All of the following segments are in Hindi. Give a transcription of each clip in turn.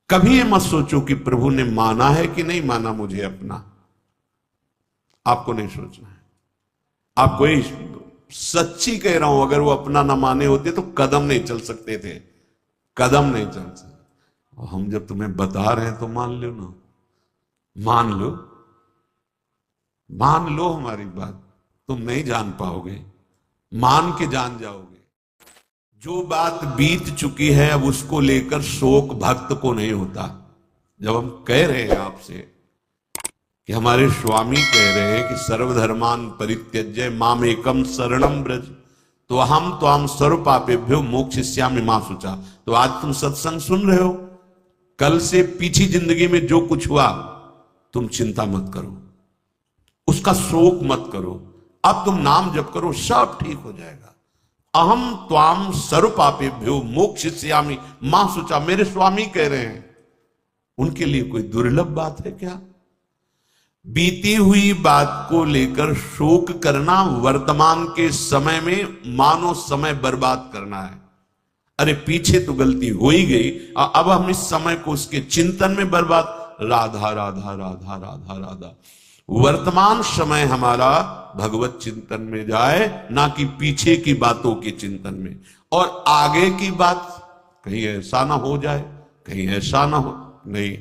कभी ये मत सोचो कि प्रभु ने माना है कि नहीं माना मुझे अपना। आपको नहीं सोचना है। आपको ही सच्ची कह रहा हूं, अगर वो अपना ना माने होते तो कदम नहीं चल सकते थे, कदम नहीं चल सकते। और हम जब तुम्हें बता रहे हैं तो मान लो ना, मान लो, मान लो हमारी बात। तुम नहीं जान पाओगे, मान के जान जाओगे। जो बात बीत चुकी है अब उसको लेकर शोक भक्त को नहीं होता। जब हम कह रहे हैं आपसे कि हमारे स्वामी कह रहे हैं कि सर्वधर्मान परित्यज्य माम एकम शरणम ब्रज, तो हम त्वाम सर्व पापेभ्यो मोक्षयिष्यामि मा शुचा। तो आज तुम सत्संग सुन रहे हो, कल से पीछी जिंदगी में जो कुछ हुआ तुम चिंता मत करो, उसका शोक मत करो। अब तुम नाम जप करो, सब ठीक हो जाएगा। अहम त्वाम सर्व पापेभ्यो मोक्षयिष्यामि मा शुचा, मेरे स्वामी कह रहे हैं। उनके लिए कोई दुर्लभ बात है क्या? बीती हुई बात को लेकर शोक करना वर्तमान के समय में मानो समय बर्बाद करना है। अरे पीछे तो गलती हो ही गई, अब हम इस समय को उसके चिंतन में बर्बाद। राधा राधा राधा राधा राधा। वर्तमान समय हमारा भगवत चिंतन में जाए, ना कि पीछे की बातों के चिंतन में। और आगे की बात कहीं ऐसा ना हो जाए, कहीं ऐसा ना हो, नहीं,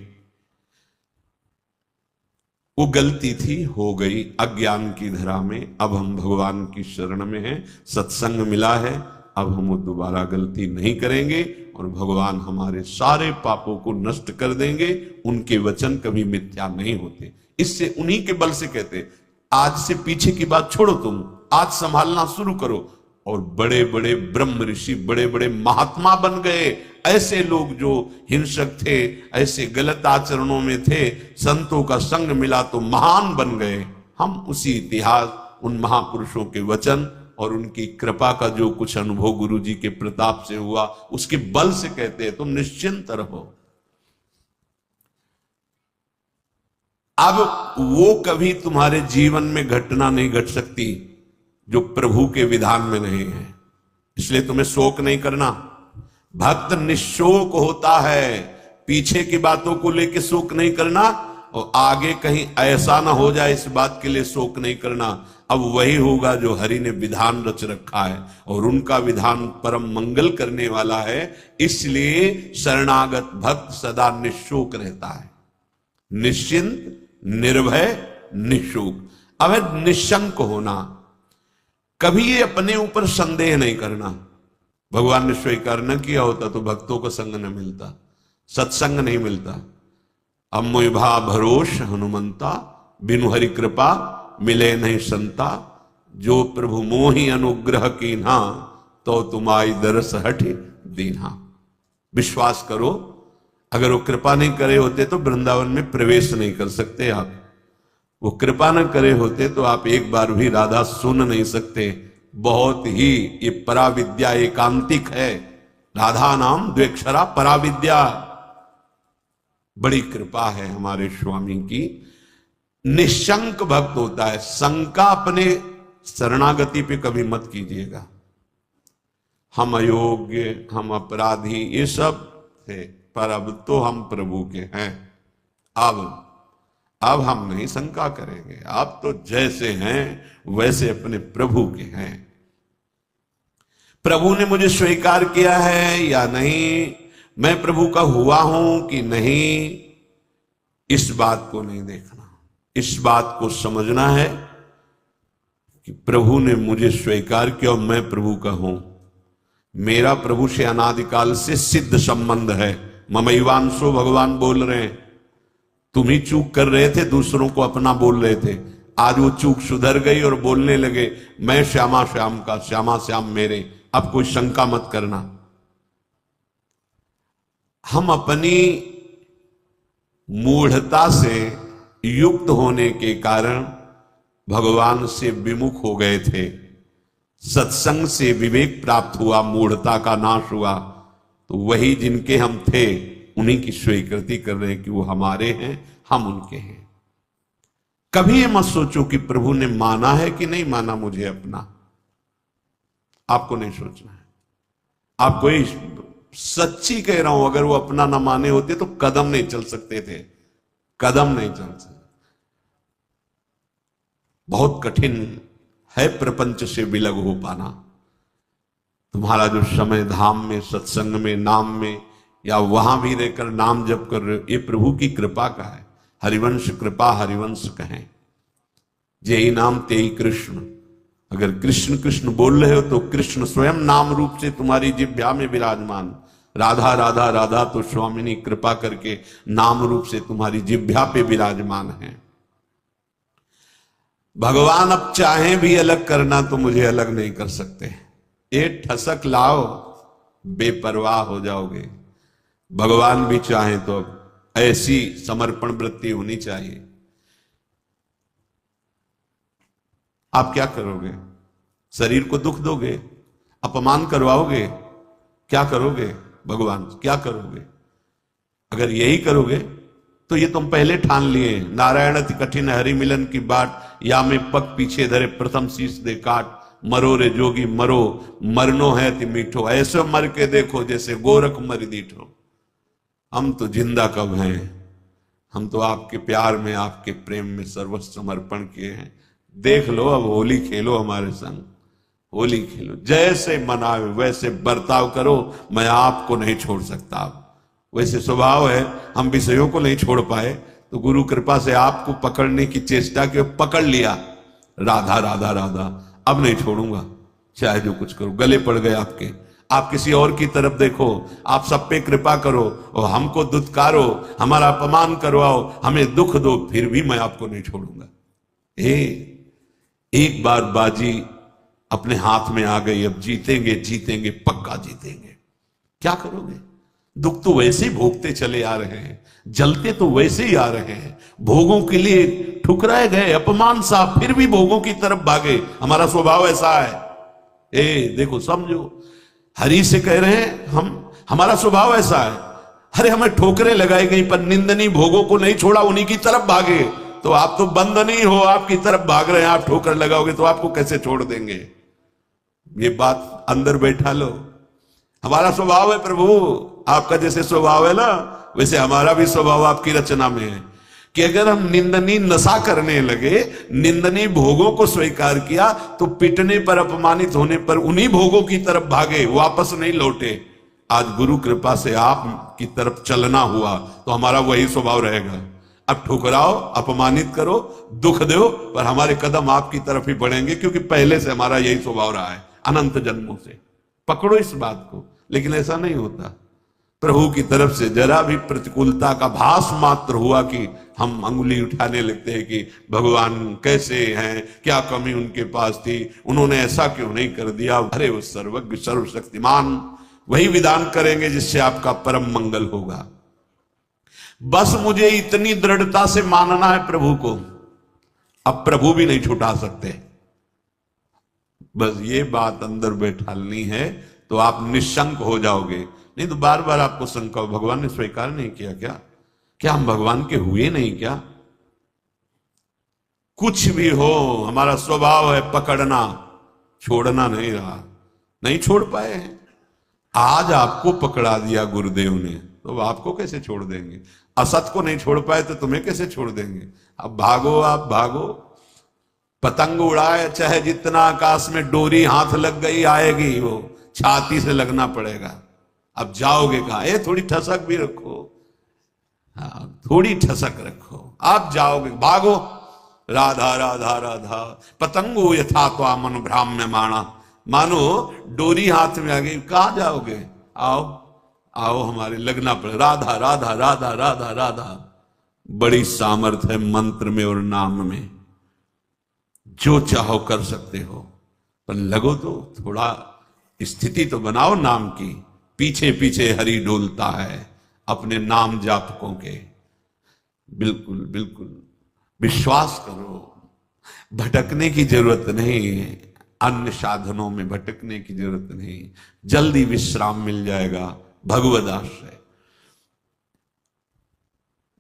वो गलती थी, हो गई अज्ञान की धरा में। अब हम भगवान की शरण में हैं, सत्संग मिला है, अब हम वो दोबारा गलती नहीं करेंगे और भगवान हमारे सारे पापों को नष्ट कर देंगे। उनके वचन कभी मिथ्या नहीं होते। इससे उन्हीं के बल से कहते, आज से पीछे की बात छोड़ो, तुम आज संभालना शुरू करो। और बड़े बड़े ब्रह्म ऋषि, बड़े बड़े महात्मा बन गए। ऐसे लोग जो हिंसक थे, ऐसे गलत आचरणों में थे, संतों का संग मिला तो महान बन गए। हम उसी इतिहास, उन महापुरुषों के वचन और उनकी कृपा का जो कुछ अनुभव गुरु जी के प्रताप से हुआ, उसके बल से कहते हैं तुम निश्चिंत रहो। अब वो कभी तुम्हारे जीवन में घटना नहीं घट सकती जो प्रभु के विधान में नहीं है, इसलिए तुम्हें शोक नहीं करना। भक्त निशोक होता है, पीछे की बातों को लेकर शोक नहीं करना, और आगे कहीं ऐसा ना हो जाए इस बात के लिए शोक नहीं करना। अब वही होगा जो हरि ने विधान रच रखा है, और उनका विधान परम मंगल करने वाला है। इसलिए शरणागत भक्त सदा निशोक रहता है, निश्चिंत, निर्भय, निशोक। अब है निशंक होना, कभी ये अपने ऊपर संदेह नहीं करना। भगवान ने स्वीकार न किया होता तो भक्तों को संग न मिलता, सत्संग नहीं मिलता। अम्मुभा भरोस हनुमंता, बिनु हरि कृपा मिले नहीं संता। जो प्रभु मोहि अनुग्रह कीन्हा, तो तुम्हारी दरस हठ दीन्हा। विश्वास करो, अगर वो कृपा नहीं करे होते तो वृंदावन में प्रवेश नहीं कर सकते आप। वो कृपा न करे होते तो आप एक बार भी राधा सुन नहीं सकते। बहुत ही ये पराविद्या एकांतिक है, राधा नाम द्वेक्षरा पराविद्या। बड़ी कृपा है हमारे स्वामी की। निशंक भक्त होता है, शंका अपने शरणागति पे कभी मत कीजिएगा। हम अयोग्य, हम अपराधी, ये सब थे, पर अब तो हम प्रभु के हैं। अब हम नहीं शंका करेंगे, आप तो जैसे हैं वैसे अपने प्रभु के हैं। प्रभु ने मुझे स्वीकार किया है या नहीं, मैं प्रभु का हुआ हूं कि नहीं, इस बात को नहीं देखना। इस बात को समझना है कि प्रभु ने मुझे स्वीकार किया और मैं प्रभु का हूं। मेरा प्रभु से अनादिकाल से सिद्ध संबंध है। ममैवांशो भगवान बोल रहे हैं। तुम ही चूक कर रहे थे, दूसरों को अपना बोल रहे थे। आज वो चूक सुधर गई और बोलने लगे मैं श्यामा श्याम का, श्यामा श्याम मेरे। अब कोई शंका मत करना। हम अपनी मूढ़ता से युक्त होने के कारण भगवान से विमुख हो गए थे। सत्संग से विवेक प्राप्त हुआ, मूढ़ता का नाश हुआ, तो वही जिनके हम थे उन्हीं की स्वीकृति कर रहे हैं कि वो हमारे हैं, हम उनके हैं। कभी ये मत सोचो कि प्रभु ने माना है कि नहीं माना मुझे अपना। आपको नहीं सोचना है। आपको ही सच्ची कह रहा हूं, अगर वो अपना ना माने होते तो कदम नहीं चल सकते थे, कदम नहीं चल सकते। बहुत कठिन है प्रपंच से विलग हो पाना। तुम्हारा जो समय धाम में, सत्संग में, नाम में, या वहां भी रहकर नाम जप कर रहे हो, ये प्रभु की कृपा का है। हरिवंश कृपा हरिवंश कहें, जेहि नाम तेहि कृष्ण। अगर कृष्ण कृष्ण बोल रहे हो तो कृष्ण स्वयं नाम रूप से तुम्हारी जिह्वा में विराजमान। राधा राधा राधा तो स्वामिनी कृपा करके नाम रूप से तुम्हारी जिह्वा पे विराजमान है। भगवान अब चाहे भी अलग करना तो मुझे अलग नहीं कर सकते। ये ठसक लाओ, बेपरवाह हो जाओगे। भगवान भी चाहे तो अब ऐसी समर्पण वृत्ति होनी चाहिए। आप क्या करोगे? शरीर को दुख दोगे, अपमान करवाओगे, क्या करोगे? भगवान क्या करोगे? अगर यही करोगे तो ये तुम पहले ठान लिए, नारायण अति कठिन हरि मिलन की बाट, या में पग पीछे धरे प्रथम शीश दे काट। मरो रे जोगी मरो, मरनो है ति मीठो, ऐसे मर के देखो जैसे गोरख मर दीठो। हम तो जिंदा कब हैं, हम तो आपके प्यार में, आपके प्रेम में सर्वस्व समर्पण किए हैं। देख लो, अब होली खेलो हमारे संग, होली खेलो, जैसे मनावे वैसे बर्ताव करो, मैं आपको नहीं छोड़ सकता। वैसे स्वभाव है, हम विषयों को नहीं छोड़ पाए तो गुरु कृपा से आपको पकड़ने की चेष्टा की, पकड़ लिया। राधा राधा राधा, अब नहीं छोड़ूंगा, चाहे जो कुछ करो। गले पड़ गए आपके, आप किसी और की तरफ देखो, आप सब पे कृपा करो और हमको दुत्कारो, हमारा अपमान करवाओ, हमें दुख दो, फिर भी मैं आपको नहीं छोड़ूंगा। एक बार बाजी अपने हाथ में आ गई, अब जीतेंगे जीतेंगे, पक्का जीतेंगे। क्या करोगे? दुख तो वैसे ही भोगते चले आ रहे हैं, जलते तो वैसे ही आ रहे हैं, भोगों के लिए ठुकराए गए, अपमान सा, फिर भी भोगों की तरफ भागे। हमारा स्वभाव ऐसा है। देखो, समझो, हरि से कह रहे हैं हम, हमारा स्वभाव ऐसा है। अरे हमें ठोकरें लगाई गई पर निंदनीय भोगों को नहीं छोड़ा, उन्हीं की तरफ भागे। तो आप तो बंद नहीं हो, आपकी तरफ भाग रहे हैं, आप ठोकर लगाओगे तो आपको कैसे छोड़ देंगे? ये बात अंदर बैठा लो। हमारा स्वभाव है प्रभु, आपका जैसे स्वभाव है ना, वैसे हमारा भी स्वभाव आपकी रचना में है कि अगर हम निंदनीय नशा करने लगे, निंदनीय भोगों को स्वीकार किया, तो पिटने पर, अपमानित होने पर उन्हीं भोगों की तरफ भागे, वापस नहीं लौटे। आज गुरु कृपा से आप की तरफ चलना हुआ तो हमारा वही स्वभाव रहेगा। अब ठुकराओ, अपमानित करो, दुख दो, पर हमारे कदम आपकी तरफ ही बढ़ेंगे, क्योंकि पहले से हमारा यही स्वभाव रहा है, अनंत जन्मों से। पकड़ो इस बात को। लेकिन ऐसा नहीं होता। प्रभु की तरफ से जरा भी प्रतिकूलता का भास मात्र हुआ कि हम अंगुली उठाने लगते हैं कि भगवान कैसे हैं, क्या कमी उनके पास थी, उन्होंने ऐसा क्यों नहीं कर दिया। अरे वो सर्वज्ञ सर्वशक्तिमान वही विधान करेंगे जिससे आपका परम मंगल होगा। बस मुझे इतनी दृढ़ता से मानना है प्रभु को, अब प्रभु भी नहीं छुटा सकते। बस ये बात अंदर बैठालनी है तो आप निशंक हो जाओगे। नहीं तो बार बार आपको शंका, भगवान ने स्वीकार नहीं किया क्या? क्या हम भगवान के हुए नहीं क्या? कुछ भी हो, हमारा स्वभाव है पकड़ना, छोड़ना नहीं रहा, नहीं छोड़ पाए हैं। आज आपको पकड़ा दिया गुरुदेव ने, तो आपको कैसे छोड़ देंगे? असत को नहीं छोड़ पाए तो तुम्हें कैसे छोड़ देंगे? अब भागो, आप भागो, पतंग उड़ाए चाहे जितना, आकाश में डोरी हाथ लग गई आएगी, वो छाती से लगना पड़ेगा। अब जाओगे कहां? ये थोड़ी ठसक भी रखो, हाँ थोड़ी ठसक रखो, आप जाओगे, भागो। राधा राधा राधा, पतंगो यथा त्वा मन भ्राम्य माणा। मानो डोरी हाथ में आ गई, कहां जाओगे? आओ आओ, हमारे लगना पड़े। राधा राधा राधा राधा राधा। बड़ी सामर्थ है मंत्र में और नाम में, जो चाहो कर सकते हो, पर लगो तो, थोड़ा स्थिति तो बनाओ नाम की। पीछे पीछे हरि डोलता है अपने नाम जापकों के। बिल्कुल बिल्कुल विश्वास करो, भटकने की जरूरत नहीं है, अन्य साधनों में भटकने की जरूरत नहीं, जल्दी विश्राम मिल जाएगा भगवद आश्रय।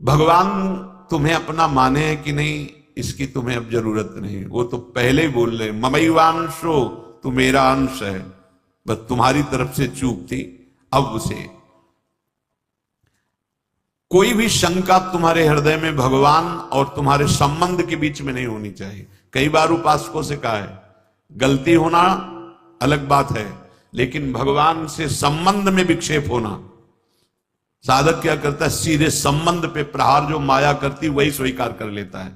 भगवान तुम्हें अपना माने है कि नहीं, इसकी तुम्हें अब जरूरत नहीं। वो तो पहले ही बोल रहे, ममैवांशो, तू मेरा अंश है। बस तुम्हारी तरफ से चूक थी, अब उसे कोई भी शंका तुम्हारे हृदय में भगवान और तुम्हारे संबंध के बीच में नहीं होनी चाहिए। कई बार उपासकों से कहा है, गलती होना अलग बात है, लेकिन भगवान से संबंध में विक्षेप होना, साधक क्या करता है, सीधे संबंध पे प्रहार जो माया करती वही स्वीकार कर लेता है।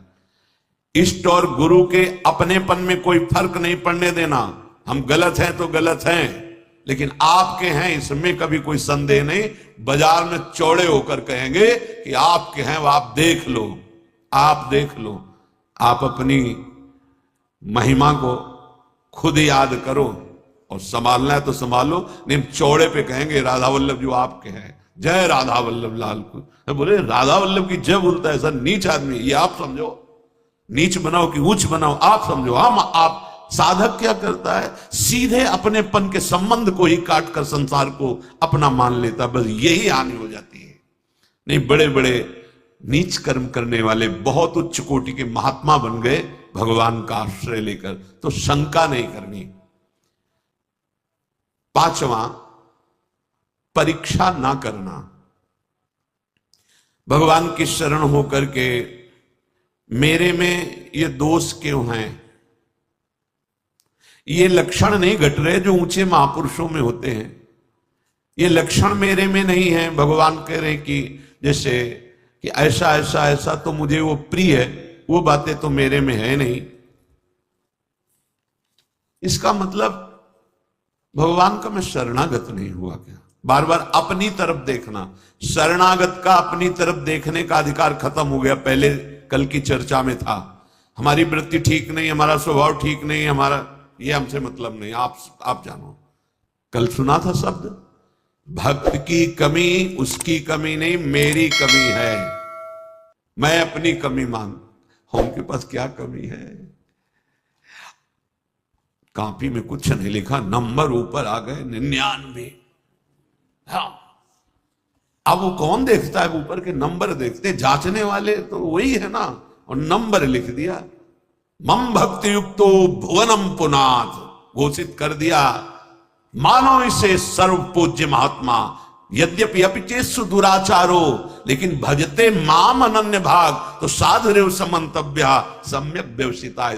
इष्ट और गुरु के अपनेपन में कोई फर्क नहीं पड़ने देना। हम गलत हैं तो गलत हैं, लेकिन आपके हैं इसमें कभी कोई संदेह नहीं। बाजार में चौड़े होकर कहेंगे कि आपके हैं, वो आप देख लो, आप देख लो। आप अपनी महिमा को खुद याद करो और संभालना है तो संभालो, नहीं चौड़े पे कहेंगे राधा वल्लभ जो आपके हैं, जय राधा वल्लभ लाल को। तो बोले राधा वल्लभ की जय बोलता है ऐसा नीच आदमी, ये आप समझो, नीच बनाओ कि ऊंच बनाओ आप समझो। हम आप साधक क्या करता है, सीधे अपनेपन के संबंध को ही काट कर संसार को अपना मान लेता, बस यही हानि हो जाती है। नहीं, बड़े बड़े नीच कर्म करने वाले बहुत उच्च कोटि के महात्मा बन गए भगवान का आश्रय लेकर, तो शंका नहीं करनी। पांचवा, परीक्षा ना करना। भगवान की शरण होकर के मेरे में ये दोष क्यों हैं, ये लक्षण नहीं घट रहे जो ऊंचे महापुरुषों में होते हैं, ये लक्षण मेरे में नहीं है। भगवान कह रहे कि जैसे कि ऐसा ऐसा ऐसा तो मुझे वो प्रिय है, वो बातें तो मेरे में है नहीं। इसका मतलब भगवान का मैं शरणागत नहीं हुआ क्या? बार बार अपनी तरफ देखना, शरणागत का अपनी तरफ देखने का अधिकार खत्म हो गया। पहले कल की चर्चा में था, हमारी वृत्ति ठीक नहीं, हमारा स्वभाव ठीक नहीं, हमारा ये हमसे मतलब नहीं, आप जानो। कल सुना था शब्द, भक्त की कमी उसकी कमी नहीं, मेरी कमी है। मैं अपनी कमी मान, उनके पास क्या कमी है? कॉपी में कुछ नहीं लिखा, नंबर ऊपर आ गए 99। हाँ, अब वो कौन देखता है ऊपर के नंबर? देखते जांचने वाले तो वही है ना, और नंबर लिख दिया। मम भक्ति युक्तो भुवनम पुनाथ घोषित कर दिया, मानो इसे सर्व पूज्य महात्मा। यद्यपि अपिचेसु दुराचारो, लेकिन भजते माम अनन्य भाग, तो साधुरेव समंतव्या सम्यक व्यवसिता।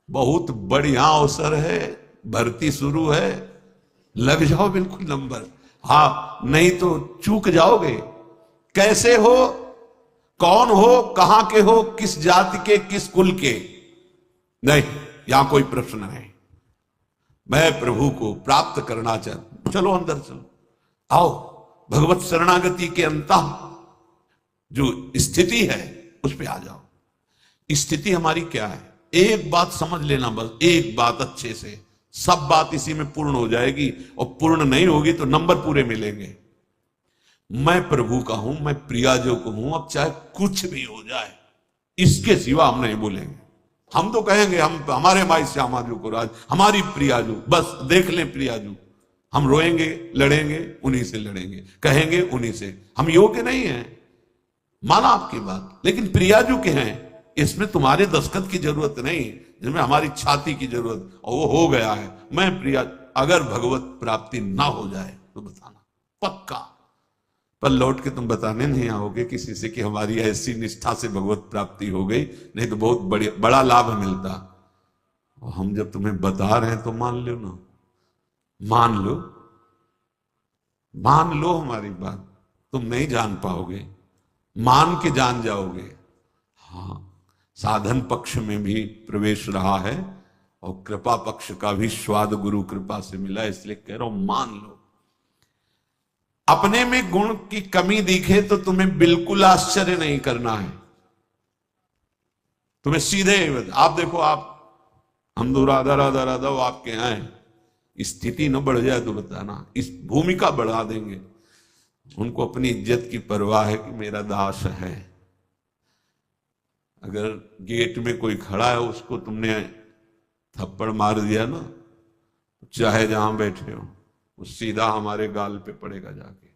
बहुत बढ़िया अवसर है, भर्ती शुरू है, लग जाओ बिल्कुल नंबर। हाँ, नहीं तो चूक जाओगे। कैसे हो, कौन हो, कहां के हो, किस जाति के, किस कुल के, नहीं, यहां कोई प्रश्न नहीं। मैं प्रभु को प्राप्त करना चाहता हूं, चलो अंदर चलो, आओ भगवत शरणागति के अंतः जो स्थिति है उस पे आ जाओ। स्थिति हमारी क्या है, एक बात समझ लेना, बस एक बात अच्छे से, सब बात इसी में पूर्ण हो जाएगी। और पूर्ण नहीं होगी तो नंबर पूरे मिलेंगे। मैं प्रभु का हूं, मैं प्रियाजो को हूं, अब चाहे कुछ भी हो जाए, इसके सिवा हम नहीं बोलेंगे। हम तो कहेंगे हम हमारे माई श्यामाजू को राज, हमारी प्रियाजू, बस देख लें प्रियाजू। हम रोएंगे, लड़ेंगे, उन्हीं से लड़ेंगे, कहेंगे उन्हीं से। हम योग्य नहीं हैं, माना आपकी बात, लेकिन प्रियाजू के हैं, इसमें तुम्हारे दस्तखत की जरूरत नहीं, जिसमें हमारी छाती की जरूरत, और वो हो गया है। मैं प्रिया, अगर भगवत प्राप्ति ना हो जाए तो बताना पक्का, पर लौट के तुम बताने नहीं आओगे किसी से कि हमारी ऐसी निष्ठा से भगवत प्राप्ति हो गई, नहीं तो बहुत बड़ा लाभ मिलता। और हम जब तुम्हें बता रहे हैं तो मान लो ना, मान लो, मान लो हमारी बात। तुम नहीं जान पाओगे, मान के जान जाओगे। हाँ, साधन पक्ष में भी प्रवेश रहा है और कृपा पक्ष का भी स्वाद गुरु कृपा से मिला, इसलिए कह रहा हूं मान लो। अपने में गुण की कमी दिखे तो तुम्हें बिल्कुल आश्चर्य नहीं करना है। तुम्हें सीधे आप देखो, आप हम दो राधा राधा राधा, वो आपके यहां है, स्थिति न बढ़ जाए तो बताना, इस भूमिका बढ़ा देंगे। उनको अपनी इज्जत की परवाह है कि मेरा दास है। अगर गेट में कोई खड़ा है, उसको तुमने थप्पड़ मार दिया ना, चाहे जहां बैठे हो, वो सीधा हमारे गाल पे पड़ेगा जाके।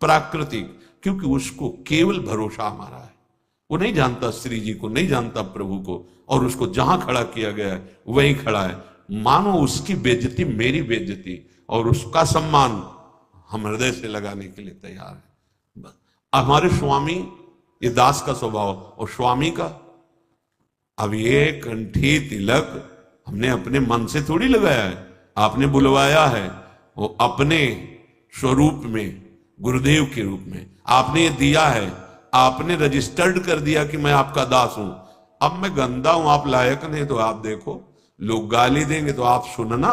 प्राकृतिक, क्योंकि उसको केवल भरोसा हमारा है। वो नहीं जानता श्री जी को, नहीं जानता प्रभु को, और उसको जहां खड़ा किया गया है वहीं खड़ा है। मानो उसकी बेइज्जती मेरी बेइज्जती, और उसका सम्मान हम हृदय से लगाने के लिए तैयार हैं। हमारे स्वामी, ये दास का स्वभाव, और स्वामी का, अब ये कंठी तिलक हमने अपने मन से थोड़ी लगाया है, आपने बुलवाया है, वो अपने स्वरूप में, गुरुदेव के रूप में आपने ये दिया है, आपने रजिस्टर्ड कर दिया कि मैं आपका दास हूं। अब मैं गंदा हूं, आप लायक नहीं, तो आप देखो, लोग गाली देंगे तो आप सुनना,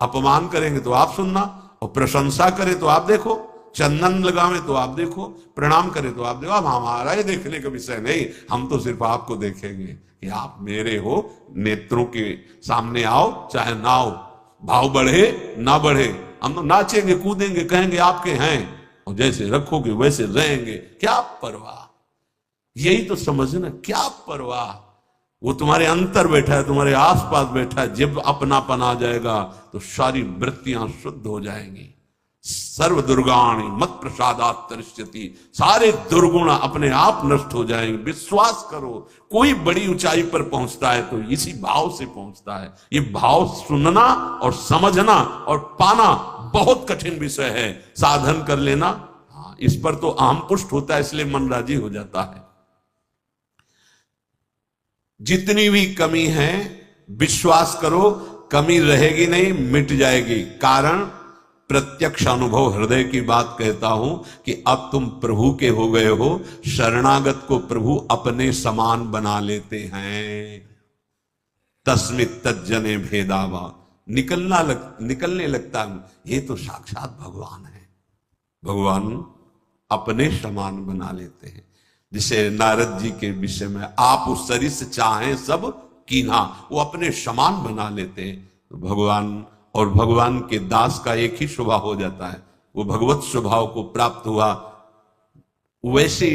अपमान करेंगे तो आप सुनना, और प्रशंसा करें तो आप देखो, चंदन लगावे तो आप देखो, प्रणाम करें तो आप देखो। अब हमारा ये देखने का विषय नहीं, हम तो सिर्फ आपको देखेंगे कि आप मेरे हो, नेत्रों के सामने आओ चाहे ना आओ, भाव बढ़े ना बढ़े, हम तो नाचेंगे कूदेंगे, कहेंगे आपके हैं, और जैसे रखोगे वैसे रहेंगे, क्या परवाह। यही तो समझना, क्या परवाह। वो तुम्हारे अंतर बैठा है, तुम्हारे आसपास बैठा है, जब अपनापन आ जाएगा तो सारी वृत्तियां शुद्ध हो जाएंगी। सर्व दुर्गाणी मत प्रसादात तरिष्यति, सारे दुर्गुण अपने आप नष्ट हो जाएंगे। विश्वास करो, कोई बड़ी ऊंचाई पर पहुंचता है तो इसी भाव से पहुंचता है। ये भाव सुनना और समझना और पाना बहुत कठिन विषय है, साधन कर लेना, हाँ, इस पर तो आम पुष्ट होता है, इसलिए मन राजी हो जाता है। जितनी भी कमी है विश्वास करो, कमी रहेगी नहीं, मिट जाएगी। कारण प्रत्यक्ष अनुभव हृदय की बात कहता हूं कि अब तुम प्रभु के हो गए हो, शरणागत को प्रभु अपने समान बना लेते हैं। तस्मित तज्जने भेदावा, निकलने लगता ये तो साक्षात भगवान है। भगवान अपने समान बना लेते हैं। जिसे नारद जी के विषय में, आप उस शरीर से चाहें सब कीन्हा, वो अपने समान बना लेते हैं। तो भगवान और भगवान के दास का एक ही स्वभाव हो जाता है, वो भगवत स्वभाव को प्राप्त हुआ। वैसे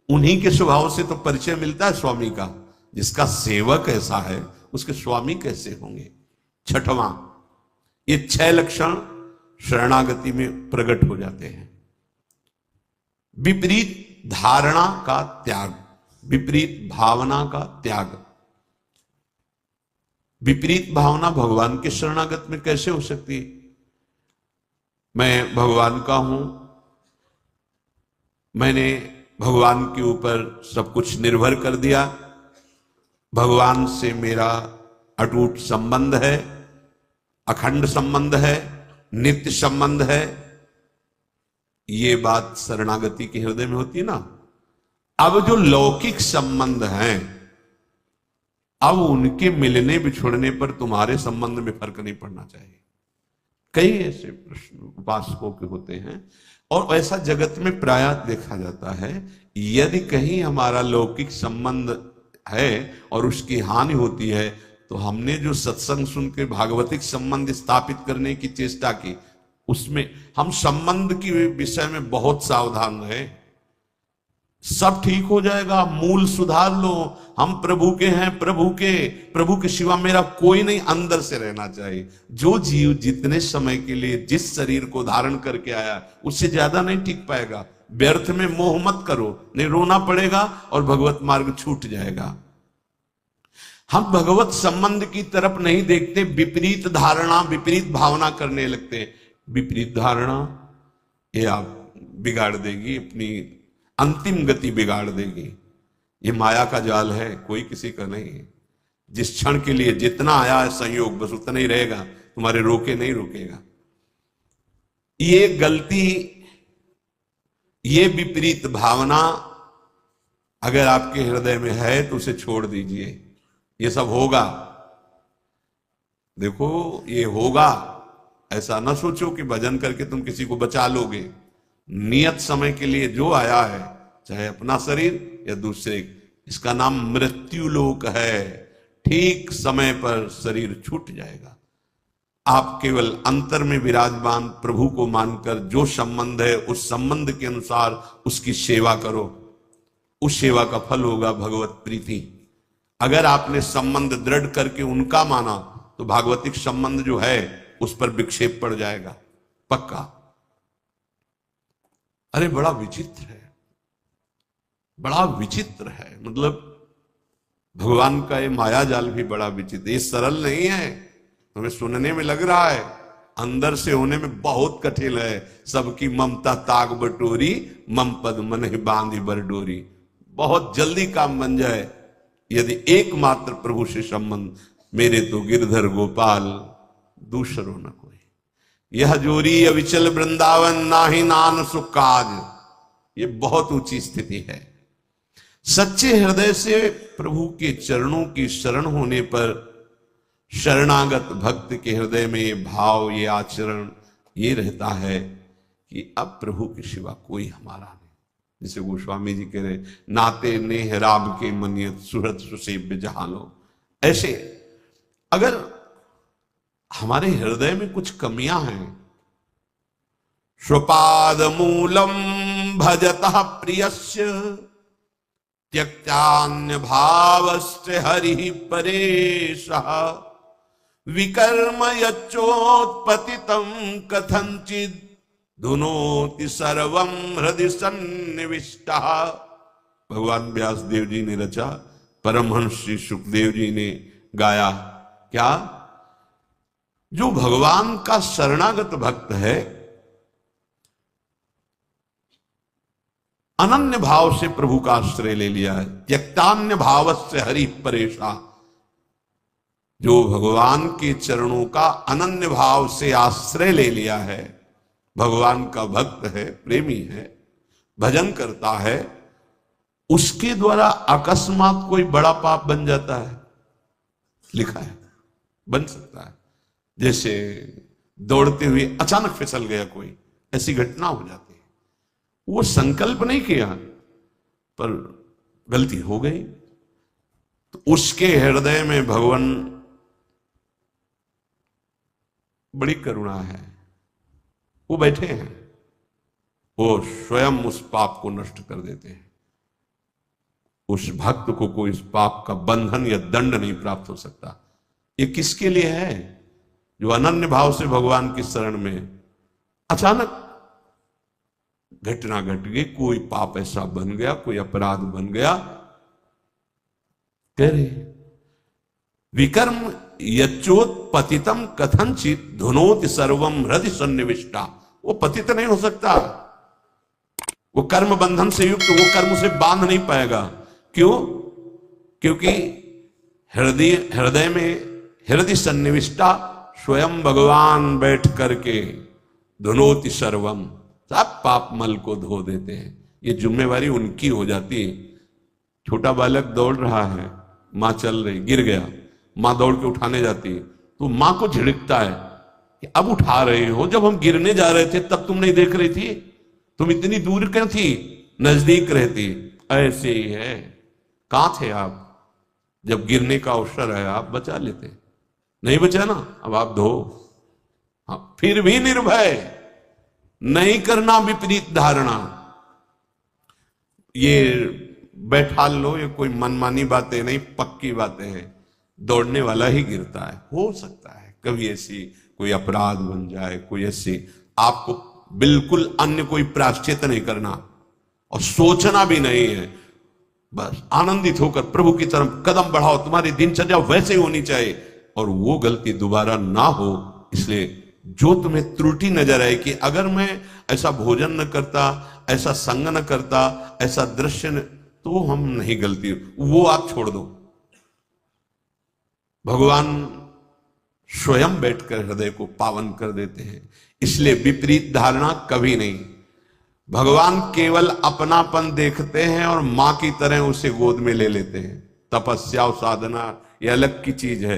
उन्हीं के स्वभाव से तो परिचय मिलता है स्वामी का। जिसका सेवक ऐसा है उसके स्वामी कैसे होंगे। छठवां, ये 6 लक्षण शरणागति में प्रकट हो जाते हैं। विपरीत धारणा का त्याग, विपरीत भावना का त्याग। विपरीत भावना भगवान के शरणागत में कैसे हो सकती है। मैं भगवान का हूं, मैंने भगवान के ऊपर सब कुछ निर्भर कर दिया, भगवान से मेरा अटूट संबंध है, अखंड संबंध है, नित्य संबंध है। ये बात शरणागति के हृदय में होती है ना। अब जो लौकिक संबंध हैं, अब उनके मिलने बिछुड़ने पर तुम्हारे संबंध में फर्क नहीं पड़ना चाहिए। कई ऐसे प्रश्न उपासकों के होते हैं, और ऐसा जगत में प्रायः देखा जाता है। यदि कहीं हमारा लौकिक संबंध है और उसकी हानि होती है, तो हमने जो सत्संग सुन के भागवतिक संबंध स्थापित करने की चेष्टा की, उसमें हम संबंध के विषय में बहुत सावधान रहे। सब ठीक हो जाएगा, मूल सुधार लो, हम प्रभु के हैं, प्रभु के सिवा मेरा कोई नहीं, अंदर से रहना चाहिए। जो जीव जितने समय के लिए जिस शरीर को धारण करके आया, उससे ज्यादा नहीं टिक पाएगा। व्यर्थ में मोह मत करो, नहीं रोना पड़ेगा और भगवत मार्ग छूट जाएगा। हम भगवत संबंध की तरफ नहीं देखते, विपरीत धारणा, विपरीत भावना करने लगते हैं। विपरीत धारणा ये आप बिगाड़ देगी, अपनी अंतिम गति बिगाड़ देगी। ये माया का जाल है, कोई किसी का नहीं है। जिस क्षण के लिए जितना आया है संयोग, बस उतना ही रहेगा, तुम्हारे रोके नहीं रोकेगा। ये गलती, ये विपरीत भावना अगर आपके हृदय में है तो उसे छोड़ दीजिए। ये सब होगा, देखो ये होगा। ऐसा ना सोचो कि भजन करके तुम किसी को बचा लोगे। नियत समय के लिए जो आया है, चाहे अपना शरीर या दूसरे, इसका नाम मृत्यु लोक है। ठीक समय पर शरीर छूट जाएगा। आप केवल अंतर में विराजमान प्रभु को मानकर जो संबंध है उस संबंध के अनुसार उसकी सेवा करो। उस सेवा का फल होगा भगवत प्रीति। अगर आपने संबंध दृढ़ करके उनका माना तो भागवतिक संबंध जो है उस पर विक्षेप पड़ जाएगा, पक्का। अरे बड़ा विचित्र है, बड़ा विचित्र है। मतलब भगवान का ये माया जाल भी बड़ा विचित्र, ये सरल नहीं है। तुम्हें सुनने में लग रहा है अंदर से होने में बहुत कठिन है। सबकी ममता ताग बटोरी, मम पद मन बांधी बरडोरी। बहुत जल्दी काम बन जाए यदि एकमात्र प्रभु से संबंध। मेरे तो गिरधर गोपाल दूसरो न कोई, यह जोरी अविचल वृंदावन, नाही नान सुख काज। ये बहुत ऊंची स्थिति है। सच्चे हृदय से प्रभु के चरणों की शरण होने पर शरणागत भक्त के हृदय में ये भाव, ये आचरण ये रहता है कि अब प्रभु के सिवा कोई हमारा नहीं। जिसे गोस्वामी जी कह रहे, नाते नेह राम के मनियत सुहृद सुसेव्य जहां लो। ऐसे अगर हमारे हृदय में कुछ कमियां हैं, स्वपाद मूलम भजतः प्रियस्य त्यक्तान्य भावस्य हरि परेशः, विकर्म यच्चोत्पतितं कथंचित् धुनोति सर्वं हृदय सन्निविष्टः। भगवान व्यास देव जी ने रचा, परमहंस श्री सुखदेव जी ने गाया। क्या? जो भगवान का शरणागत भक्त है, अनन्य भाव से प्रभु का आश्रय ले लिया है, त्यक्तान्य भावस्य हरि परेशा। जो भगवान के चरणों का अनन्य भाव से आश्रय ले लिया है, भगवान का भक्त है, प्रेमी है, भजन करता है, उसके द्वारा अकस्मात कोई बड़ा पाप बन जाता है। लिखा है बन सकता है। जैसे दौड़ते हुए अचानक फिसल गया कोई, ऐसी घटना हो जाती है। वो संकल्प नहीं किया पर गलती हो गई, तो उसके हृदय में भगवान बड़ी करुणा है। वो बैठे हैं, वो स्वयं उस पाप को नष्ट कर देते हैं। उस भक्त को कोई इस पाप का बंधन या दंड नहीं प्राप्त हो सकता। ये किसके लिए है? जो अनन्य भाव से भगवान की शरण में अचानक घटना घट गई, कोई पाप ऐसा बन गया, कोई अपराध बन गया, कह रहे विकर्म यच्चोत्पतितम कथंचित धुनोति सर्वम हृदय सन्निविष्टा। वो पतित नहीं हो सकता, वो कर्म बंधन से युक्त, वो कर्म से बांध नहीं पाएगा। क्यों? क्योंकि हृदय में हृदय सन्निविष्टा स्वयं भगवान बैठ करके धुनोति सर्वम, सब पाप मल को धो देते हैं। ये जिम्मेवारी उनकी हो जाती है। छोटा बालक दौड़ रहा है, मां चल रही, गिर गया, मां दौड़ के उठाने जाती है, तो मां को झिड़कता है कि अब उठा रहे हो, जब हम गिरने जा रहे थे तब तुम नहीं देख रही थी, तुम इतनी दूर क्यों थी, नजदीक रहती। ऐसे ही है, कहां थे आप जब गिरने का अवसर है, आप बचा लेते, नहीं बचा ना, अब आप धो। हाँ, फिर भी निर्भय, नहीं करना विपरीत धारणा। ये बैठा लो, ये कोई मनमानी बातें नहीं, पक्की बातें हैं। दौड़ने वाला ही गिरता है। हो सकता है कभी ऐसी कोई अपराध बन जाए, कोई ऐसी, आपको बिल्कुल अन्य कोई प्रायश्चित नहीं करना और सोचना भी नहीं है। बस आनंदित होकर प्रभु की तरफ कदम बढ़ाओ, तुम्हारी दिनचर्या वैसे ही होनी चाहिए और वो गलती दोबारा ना हो। इसलिए जो तुम्हें त्रुटि नजर आए कि अगर मैं ऐसा भोजन न करता, ऐसा संग न करता, ऐसा दृश्य न, तो हम नहीं गलती, वो आप छोड़ दो। भगवान स्वयं बैठकर हृदय को पावन कर देते हैं। इसलिए विपरीत धारणा कभी नहीं। भगवान केवल अपनापन देखते हैं और मां की तरह उसे गोद में ले लेते हैं। तपस्या और साधना ये अलग की चीज है,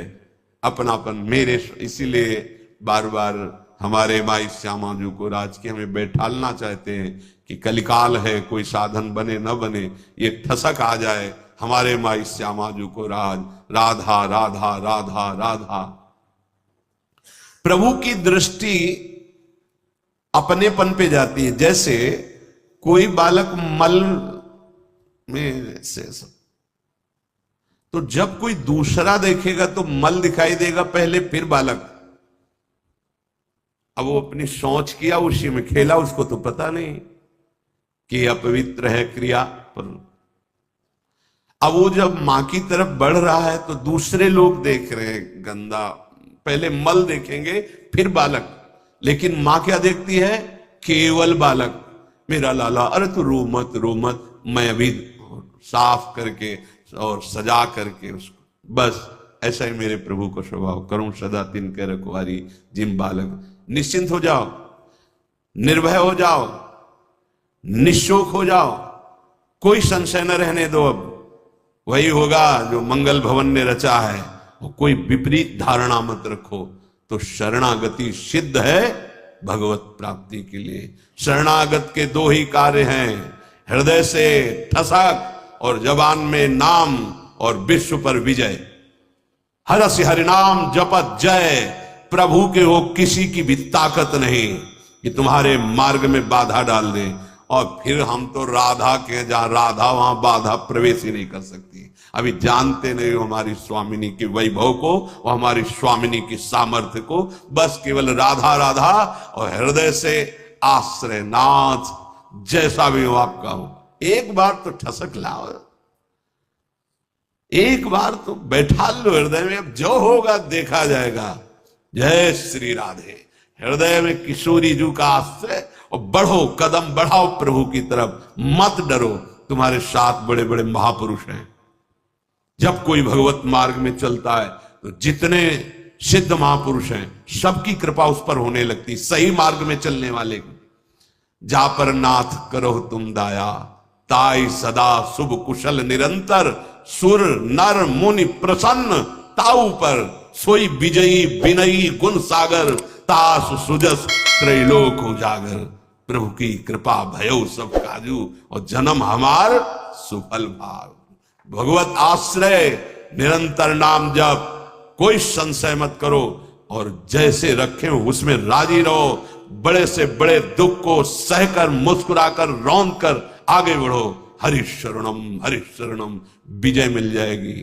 अपनापन मेरे। इसीलिए बार बार हमारे माई श्यामा जी को राज के हमें बैठालना चाहते हैं कि कलिकाल है, कोई साधन बने न बने, ये ठसक आ जाए हमारे माई श्यामा जी को राज, राधा राधा राधा राधा। प्रभु की दृष्टि अपनेपन पे जाती है। जैसे कोई बालक मल में से, तो जब कोई दूसरा देखेगा तो मल दिखाई देगा पहले, फिर बालक। अब वो अपनी सोच किया, उसी में खेला, उसको तो पता नहीं कि अपवित्र है क्रिया पर। अब वो जब मां की तरफ बढ़ रहा है तो दूसरे लोग देख रहे हैं गंदा, पहले मल देखेंगे फिर बालक। लेकिन मां क्या देखती है? केवल बालक। मेरा लाला, अरे तू रो मत रो मत, मैं अभी साफ करके और सजा करके उसको, बस ऐसा ही मेरे प्रभु को स्वभाव, करूं सदा तिनके रखवारी जिम बालक। निश्चिंत हो जाओ, निर्भय हो जाओ, निशोक हो जाओ, कोई संशय न रहने दो। अब वही होगा जो मंगल भवन ने रचा है। कोई विपरीत धारणा मत रखो। तो शरणागति सिद्ध है भगवत प्राप्ति के लिए। शरणागत के दो ही कार्य हैं, हृदय से ठसक और जबान में नाम और विश्व पर विजय। हरसि हरिनाम जपत जय। प्रभु के हो किसी की भी ताकत नहीं कि तुम्हारे मार्ग में बाधा डाल दे। और फिर हम तो राधा के, जहां राधा वहां बाधा प्रवेश ही नहीं कर सकती। अभी जानते नहीं हो हमारी स्वामिनी के वैभव को और हमारी स्वामिनी की सामर्थ्य को। बस केवल राधा राधा और हृदय से आश्रय नाथ, जैसा भी हो आपका हो, एक बार तो ठसक लाओ, एक बार तो बैठा लो हृदय में। अब जो होगा देखा जाएगा। जय श्री राधे। हृदय में किशोरी जू का आश्रय और बढ़ो, कदम बढ़ाओ प्रभु की तरफ, मत डरो। तुम्हारे साथ बड़े बड़े महापुरुष हैं। जब कोई भगवत मार्ग में चलता है तो जितने सिद्ध महापुरुष हैं सबकी कृपा उस पर होने लगती, सही मार्ग में चलने वाले की। जा पर नाथ करो तुम दाया, ताई सदा शुभ कुशल निरंतर। सुर नर मुनि प्रसन्न ताऊ पर, सोई विजयी विनयी गुण सागर। तास सुजस त्रैलोक उजागर। प्रभु की कृपा भयो सब काजू और जन्म हमार सुफल भाव। भगवत आश्रय, निरंतर नाम जप, कोई संशय मत करो और जैसे रखे हो उसमें राजी रहो। बड़े से बड़े दुख को सहकर, मुस्कुराकर, रौंद कर आगे बढ़ो। हरि शरणम, विजय मिल जाएगी।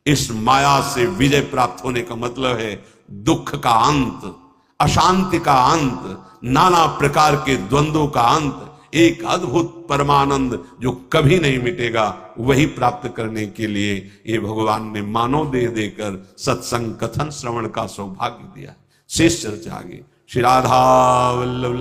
इस माया से विजय प्राप्त होने का मतलब है दुख का अंत, अशांति का अंत, नाना प्रकार के द्वंद्वों का अंत, एक अद्भुत परमानंद जो कभी नहीं मिटेगा। वही प्राप्त करने के लिए ये भगवान ने मानव देह देकर सत्संग कथन श्रवण का सौभाग्य दिया। शेष चर्चा आगे। श्री राधा वल्लभ।